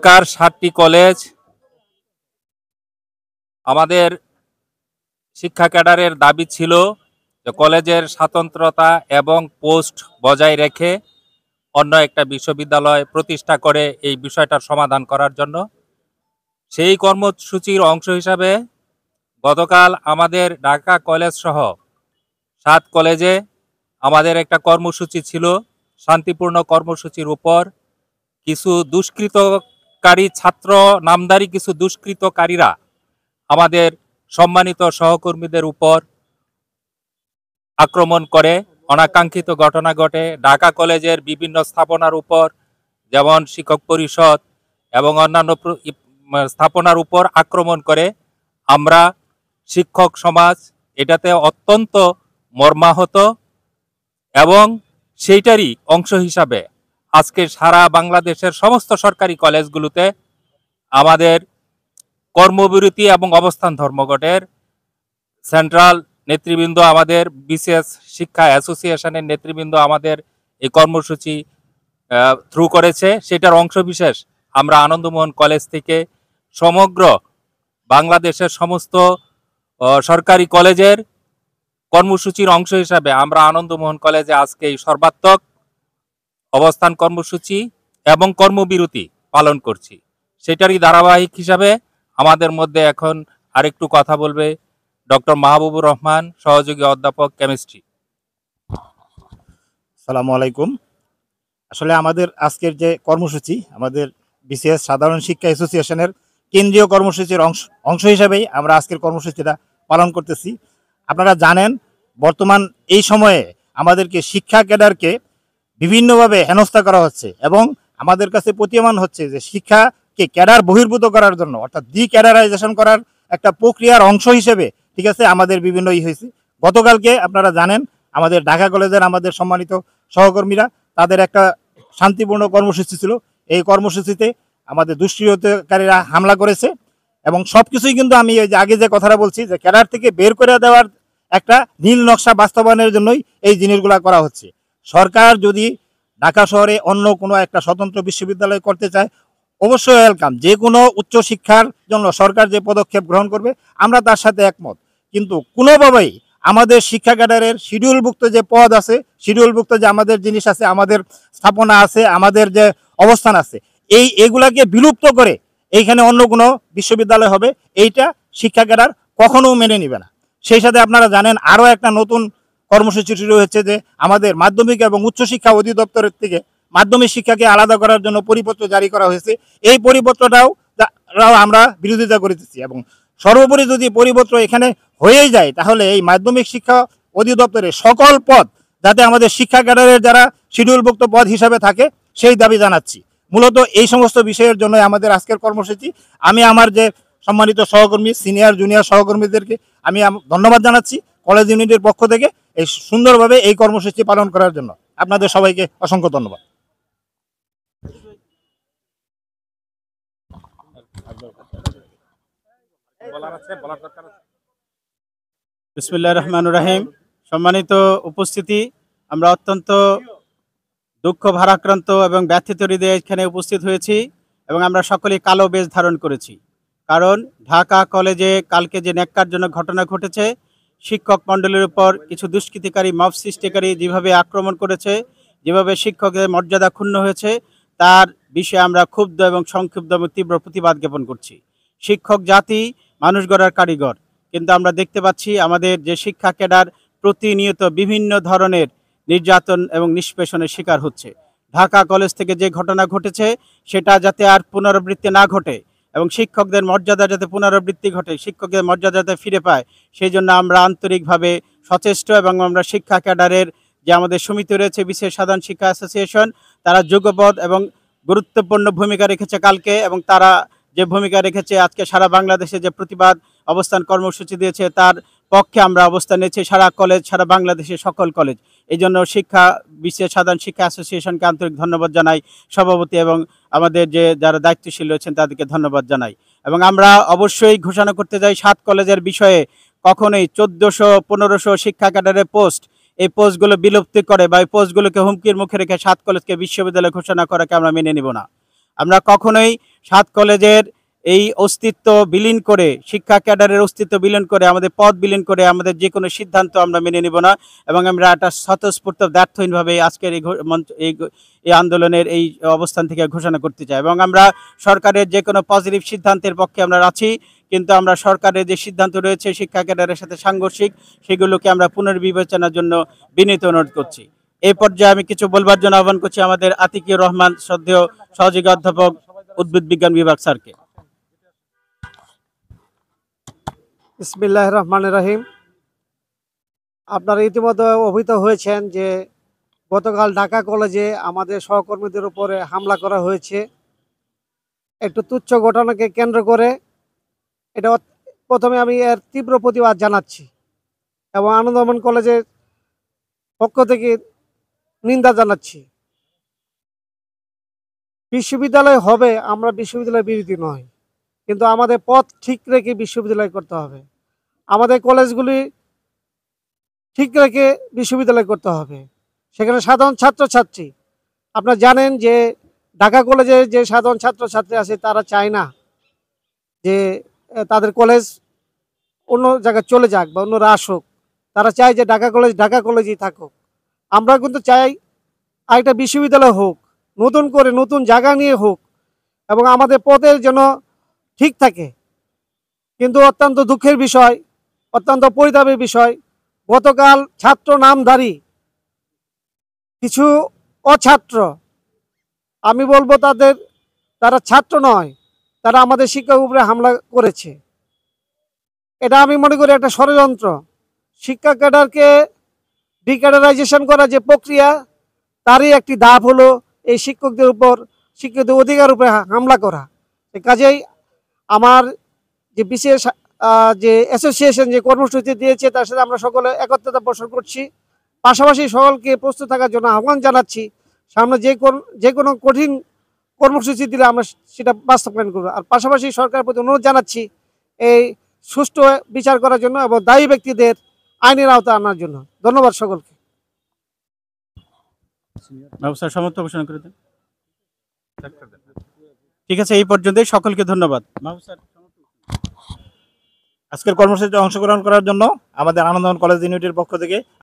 ঢাকার 7টি কলেজ আমাদের শিক্ষা ক্যাডারের দাবি ছিল যে কলেজের স্বাতন্ত্রতা এবং পোস্ট বজায় রেখে অন্য একটা বিশ্ববিদ্যালয় প্রতিষ্ঠা করে এই বিষয়টার সমাধান করার জন্য। সেই কর্মসূচির অংশ হিসাবে গতকাল আমাদের ঢাকা কলেজ সহ 7 কলেজে আমাদের একটা কর্মসূচি ছিল। শান্তিপূর্ণ কর্মসূচির উপর কিছু দুষ্কৃতকারী ছাত্র নামধারী কিছু দুষ্কৃতকারীরা আমাদের সম্মানিত সহকর্মীদের উপর আক্রমণ করে অনাকাঙ্ক্ষিত ঘটনা ঘটে। ঢাকা কলেজের বিভিন্ন স্থাপনার উপর, যেমন শিক্ষক পরিষদ এবং অন্যান্য স্থাপনার উপর আক্রমণ করে। আমরা শিক্ষক সমাজ এটাতে অত্যন্ত মর্মাহত এবং সেইটারই অংশ হিসাবে আজকে সারা বাংলাদেশের সমস্ত সরকারি কলেজগুলোতে আমাদের কর্মবিরতি এবং অবস্থান ধর্মঘটের সেন্ট্রাল নেতৃবৃন্দ, আমাদের বিসিএস শিক্ষা অ্যাসোসিয়েশনের নেতৃবৃন্দ আমাদের এই কর্মসূচি থ্রু করেছে। সেটার অংশ বিশেষ আমরা আনন্দমোহন কলেজ থেকে সমগ্র বাংলাদেশের সমস্ত সরকারি কলেজের কর্মসূচির অংশ হিসাবে আমরা আনন্দমোহন কলেজে আজকে এই সর্বাত্মক অবস্থান কর্মসূচি এবং কর্মবিরতি পালন করছি। সেটারই ধারাবাহিক হিসাবে আমাদের মধ্যে এখন আরেকটু কথা বলবে ডক্টর মাহবুবুর রহমান, সহযোগী অধ্যাপক কেমিস্ট্রি। আসসালামু আলাইকুম। আসলে আমাদের আজকের যে কর্মসূচি, আমাদের বিসিএস সাধারণ শিক্ষা অ্যাসোসিয়েশনের কেন্দ্রীয় কর্মসূচির অংশ হিসাবেই আমরা আজকের কর্মসূচিটা পালন করতেছি। আপনারা জানেন বর্তমান এই সময়ে আমাদেরকে শিক্ষা ক্যাডারকে বিভিন্নভাবে হেনস্থা করা হচ্ছে এবং আমাদের কাছে প্রতীয়মান হচ্ছে যে শিক্ষাকে ক্যাডার বহির্ভূত করার জন্য, অর্থাৎ ক্যাডারাইজেশন করার একটা প্রক্রিয়ার অংশ হিসেবে ঠিক আছে আমাদের বিভিন্ন হয়েছে। গতকালকে আপনারা জানেন আমাদের ঢাকা কলেজের আমাদের সম্মানিত সহকর্মীরা তাদের একটা শান্তিপূর্ণ কর্মসূচি ছিল। এই কর্মসূচিতে আমাদের দুষ্কৃতকারীরা হামলা করেছে এবং সব কিছুই কিন্তু আমি আগে যে কথাটা বলছি যে ক্যাডার থেকে বের করে দেওয়ার একটা নীল নকশা বাস্তবায়নের জন্যই এই জিনিসগুলো করা হচ্ছে। সরকার যদি ঢাকা শহরে অন্য কোনো একটা স্বতন্ত্র বিশ্ববিদ্যালয় করতে চায় অবশ্যই ওয়েলকাম। যে কোনো উচ্চশিক্ষার জন্য সরকার যে পদক্ষেপ গ্রহণ করবে আমরা তার সাথে একমত, কিন্তু কোনোভাবেই আমাদের শিক্ষা ক্যাডারের শিডিউলভুক্ত যে পদ আছে, শিডিউলভুক্ত যে আমাদের জিনিস আছে, আমাদের স্থাপনা আছে, আমাদের যে অবস্থান আছে, এগুলাকে বিলুপ্ত করে এইখানে অন্য কোনো বিশ্ববিদ্যালয় হবে, এইটা শিক্ষা ক্যাডার কখনো মেনে নেবে না। সেই সাথে আপনারা জানেন আরও একটা নতুন কর্মসূচি শুরু হচ্ছে যে আমাদের মাধ্যমিক এবং উচ্চশিক্ষা অধিদপ্তরের থেকে মাধ্যমিক শিক্ষাকে আলাদা করার জন্য পরিপত্র জারি করা হয়েছে। এই পরিপত্রটাও আমরা বিরোধিতা করতেছি এবং সর্বোপরি যদি পরিপত্র এখানে হয়েই যায় তাহলে এই মাধ্যমিক শিক্ষা অধিদপ্তরের সকল পদ যাতে আমাদের শিক্ষা ক্যাডারের যারা শিডিউলভুক্ত পদ হিসাবে থাকে সেই দাবি জানাচ্ছি। মূলত এই সমস্ত বিষয়ের জন্য আমাদের আজকের কর্মসূচি। আমি আমার যে সম্মানিত সহকর্মী, সিনিয়র জুনিয়র সহকর্মীদেরকে আমি ধন্যবাদ জানাচ্ছি কলেজ ইউনিটের পক্ষ থেকে এই সুন্দরভাবে এই কর্মসূচি পালন করার জন্য। আপনাদের সবাইকে অসংখ্য ধন্যবাদ। বিসমিল্লাহির রহমানির রহিম। সম্মানিত উপস্থিতি, আমরা অত্যন্ত দুঃখ ভারাক্রান্ত এবং ব্যথিত হৃদয়ে এখানে উপস্থিত হয়েছি এবং আমরা সকলেই কালো বেশ ধারণ করেছি। কারণ ঢাকা কলেজে কালকে যে ন্যাক্কারজনক ঘটনা ঘটেছে, শিক্ষক মণ্ডলীর উপর কিছু দুষ্কৃতিকারী মব সৃষ্টিকারী যেভাবে আক্রমণ করেছে, যেভাবে শিক্ষকদের মর্যাদা ক্ষুণ্ণ হয়েছে, তার বিষয়ে আমরা ক্ষুব্ধ এবং সংক্ষুব্ধ এবং তীব্র প্রতিবাদ জ্ঞাপন করছি। শিক্ষক জাতি মানুষ গড়ার কারিগর, কিন্তু আমরা দেখতে পাচ্ছি আমাদের যে শিক্ষা ক্যাডার প্রতিনিয়ত বিভিন্ন ধরনের নির্যাতন এবং নিষ্পেষণের শিকার হচ্ছে। ঢাকা কলেজ থেকে যে ঘটনা ঘটেছে সেটা যাতে আর পুনরাবৃত্তি না ঘটে এবং শিক্ষকদের মর্যাদা যাতে পুনরাবৃত্তি ঘটে, শিক্ষকদের মর্যাদা যাতে ফিরে পায়, সেই জন্য আমরা আন্তরিকভাবে সচেষ্ট এবং আমরা শিক্ষা ক্যাডারের যে আমাদের সমিতি রয়েছে বিশেষ সাধারণ শিক্ষা অ্যাসোসিয়েশন, তারা যুগপৎ এবং গুরুত্বপূর্ণ ভূমিকা রেখেছে কালকে, এবং তারা যে ভূমিকা রেখেছে আজকে সারা বাংলাদেশে যে প্রতিবাদ অবস্থান কর্মসূচি দিয়েছে তার পক্ষে আমরা অবস্থান নিয়েছি সারা কলেজ, সারা বাংলাদেশের সকল কলেজ। এই জন্য শিক্ষা বিশেষ সাধারণ শিক্ষা অ্যাসোসিয়েশনকে আন্তরিক ধন্যবাদ জানাই, সভাপতি এবং আমাদের যে যারা দায়িত্বশীল রয়েছেন তাদেরকে ধন্যবাদ জানাই। এবং আমরা অবশ্যই ঘোষণা করতে যাই 7 কলেজের বিষয়ে কখনোই 1400-1500 শিক্ষা ক্যাডারের পোস্ট, এই পোস্টগুলো বিলুপ্তি করে বা এই পোস্টগুলোকে হুমকির মুখে রেখে 7 কলেজকে বিশ্ববিদ্যালয় ঘোষণা করাকে আমরা মেনে নিব না। আমরা কখনোই 7 কলেজের এই অস্তিত্ব বিলীন করে, শিক্ষা ক্যাডারের অস্তিত্ব বিলীন করে, আমাদের পদ বিলীন করে আমাদের যে কোনো সিদ্ধান্ত আমরা মেনে নিব না। এবং আমরা একটা স্বতঃস্ফূর্ত ব্যর্থহীনভাবে আজকের এই আন্দোলনের এই অবস্থান থেকে ঘোষণা করতে চাই। এবং আমরা সরকারের যে কোনো পজিটিভ সিদ্ধান্তের পক্ষে আমরা আছি, কিন্তু আমরা সরকারের যে সিদ্ধান্ত রয়েছে শিক্ষা ক্যাডারের সাথে সাংঘর্ষিক, সেগুলোকে আমরা পুনর্বিবেচনার জন্য বিনীত অনুরোধ করছি। এই পর্যায়ে আমি কিছু বলবার জন্য আহ্বান করছি আমাদের আতিকুর রহমান শ্রদ্ধেয় সহযোগী অধ্যাপক উদ্ভিদ বিজ্ঞান বিভাগ স্যারকে। বিসমিল্লাহির রহমানির রহিম। আপনারা ইতিমধ্যে অবহিত হয়েছেন যে গতকাল ঢাকা কলেজে আমাদের সহকর্মীদের উপরে হামলা করা হয়েছে একটু তুচ্ছ ঘটনাকে কেন্দ্র করে। এটা প্রথমে আমি এর তীব্র প্রতিবাদ জানাচ্ছি এবং আনন্দমোহন কলেজের পক্ষ থেকে নিন্দা জানাচ্ছি। বিশ্ববিদ্যালয় হবে, আমরা বিশ্ববিদ্যালয় বিরোধী নয়, কিন্তু আমাদের পথ ঠিক রেখে বিশ্ববিদ্যালয় করতে হবে, আমাদের কলেজগুলি ঠিক রেখে বিশ্ববিদ্যালয় করতে হবে। সেখানে সাধারণ ছাত্রছাত্রী, আপনারা জানেন যে ঢাকা কলেজে যে সাধারণ ছাত্রছাত্রী আছে তারা চায় না যে তাদের কলেজ অন্য জায়গায় চলে যাক বা অন্যরা আসুক, তারা চায় যে ঢাকা কলেজেই থাকুক। আমরা কিন্তু চাই আরেকটা বিশ্ববিদ্যালয় হোক, নতুন করে নতুন জায়গা নিয়ে হোক এবং আমাদের পথের যেন ঠিক থাকে। কিন্তু অত্যন্ত দুঃখের বিষয়, অত্যন্ত পরিতাপের বিষয়, গতকাল ছাত্র নামধারী কিছু অছাত্র, আমি বলবো তারা ছাত্র নয়, তারা আমাদের শিক্ষার উপরে হামলা করেছে। এটা আমি মনে করি একটা ষড়যন্ত্র। শিক্ষা ক্যাডারকে ডিক্যাডারাইজেশন করা যে প্রক্রিয়া, তারই একটি ধাপ হলো এই শিক্ষকদের উপর, শিক্ষকদের অধিকার উপরে হামলা করা। কাজেই আমার যে বিশেষ যে অ্যাসোসিয়েশন যে কর্মসূচি দিয়েছে তার সাথে আমরা সকলে একত্রতা পোষণ করছি। পাশাপাশি সকলকে প্রস্তুত থাকার জন্য আহ্বান জানাচ্ছি, সামনে যে কোনো কঠিন কর্মসূচি দিলে আমরা সেটা বাস্তবায়ন করব। আর পাশাপাশি সরকারের প্রতি অনুরোধ জানাচ্ছি এই সুষ্ঠু বিচার করার জন্য এবং দায়ী ব্যক্তিদের আইনের আওতায় আনার জন্য। ধন্যবাদ সকলকে। সমর্থ ঘোষণা করে দেন। ঠিক আছে, এই পর্যন্তই, সকলকে ধন্যবাদ। আজকের কর্মসূচিতে অংশগ্রহণ করার জন্য আমাদের আনন্দমোহন কলেজ ইউনিটের পক্ষ থেকে